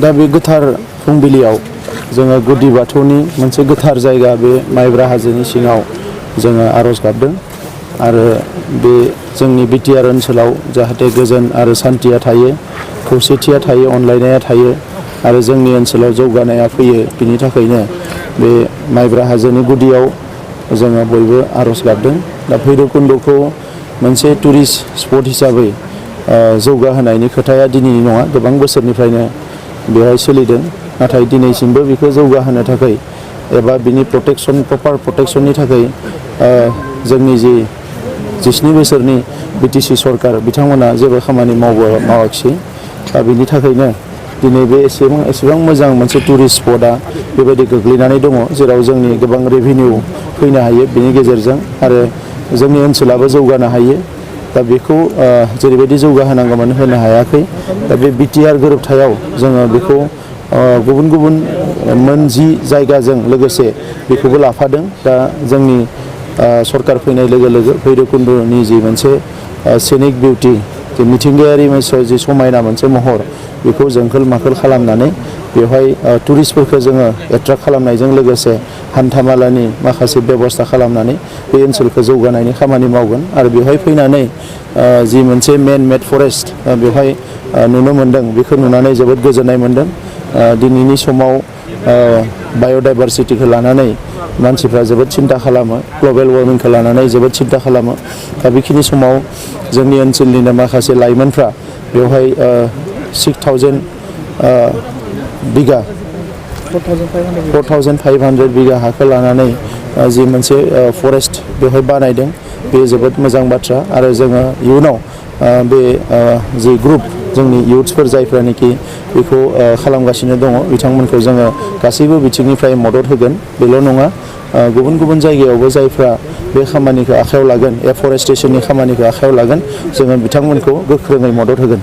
दा बे गोथार फुंबिलियाव जोङो गुदि बाथौनि मोनसे गोथार जायगा बे माइब्रा हाजोनि सिङाव जोङो आर'ज गाबदों आरो बे जोंनि बिटिआर ओनसोलाव जाहाथे गोजोन आरो सान्थिया थायो, खौसेथिया थायो, अनलायनाया थायो आरो जोंनि ओनसोलाव जौगानाया फैयो। बिनि थाखायनो बे माइब्रा हाजोनि गुदियाव जोङो बयबो आर'ज गाबदों। दा भैरबकुन्द'खौ मोनसे टुरिस्ट स्पट हिसाबै जौगाहोनायनि खोथाया दिनैनि नङा, गोबां बोसोरनिफ्रायनो बेवहाय सोलिदों। नाथाय दिनैसिमबो बेखौ जौगाहोनो थाखाय एबा बिनि प्रपार प्रटेक्सननि थाखाय जोंनि जि 17 बोसोरनि बिटिसि सरकार बिथांमोना जेबो खामानि मावाखिसै। दा बिनि थाखायनो दिनै बे एसेबां मोजां मोनसे टुरिस्ट स्पटआ बेबायदि गोग्लैनानै दङ, जेराव जोंनि गोबां रेभिनिउ फैनो हायो बेनि गेजेरजों आरो जोंनि ओनसोलाबो जौगानो हायो। दा बेखौ जेरैबायदि जौगाहोनांगौमोन होनो हायाखै। दा बे बिटिआर गोरोबथायाव जोङो बेखौ गुबुन गुबुन मोन 10 जायगाजों लोगोसे बेखौबो लाफादों। दा जोंनि सरकार फैनाय लोगो लोगो भैरबकुन्द'नि जि मोनसे सिनिक बिउटि, जे मिथिंगायारि मोनसे जि समायना मोनसे महर, बेखौ जोंखोल माखोल खालामनानै बेवहाय टुरिस्टफोरखौ जोङो एट्राक्ट खालामनायजों लोगोसे हान्थामेलानि माखासे बेबस्था खालामनानै बे ओनसोलखौ जौगानायनि खामानि मावगोन। आरो बेवहाय फैनानै जि मोनसे मेड फरेस्ट बेवहाय नुनो मोनदों, बेखौ नुनानै जोबोद गोजोननाय मोनदों। दिनैनि समाव बाय'डाइभारसिटिखौ लानानै मानसिफ्रा जोबोद सिन्था खालामो, ग्लबेल वार्मिंखौ लानानै जोबोद सिन्था खालामो। दा बेखिनि समाव जोंनि ओनसोलनिनो माखासे लाइमोनफ्रा बेवहाय 6,000 बिगा 4,500 बिगा हाखौ लानानै जि मोनसे फरेस्ट बेवहाय बानायदों, बे जोबोद मोजां बाथ्रा। आरो जोङो इयुनाव बे जि ग्रुप जोंनि इयुथ्सफोर जायफ्रानोखि बेखौ खालामगासिनो दङ, बिथांमोनखौ जोङो गासैबो बिथिंनिफ्राय मदद होगोन। बेल' नङा, गुबुन गुबुन जायगायावबो जायफ्रा बे खामानिखौ आखायाव लागोन, एफरेस्टेसननि खामानिखौ आखायाव लागोन, जोङो बिथांमोनखौ गोख्रोङै मदद होगोन।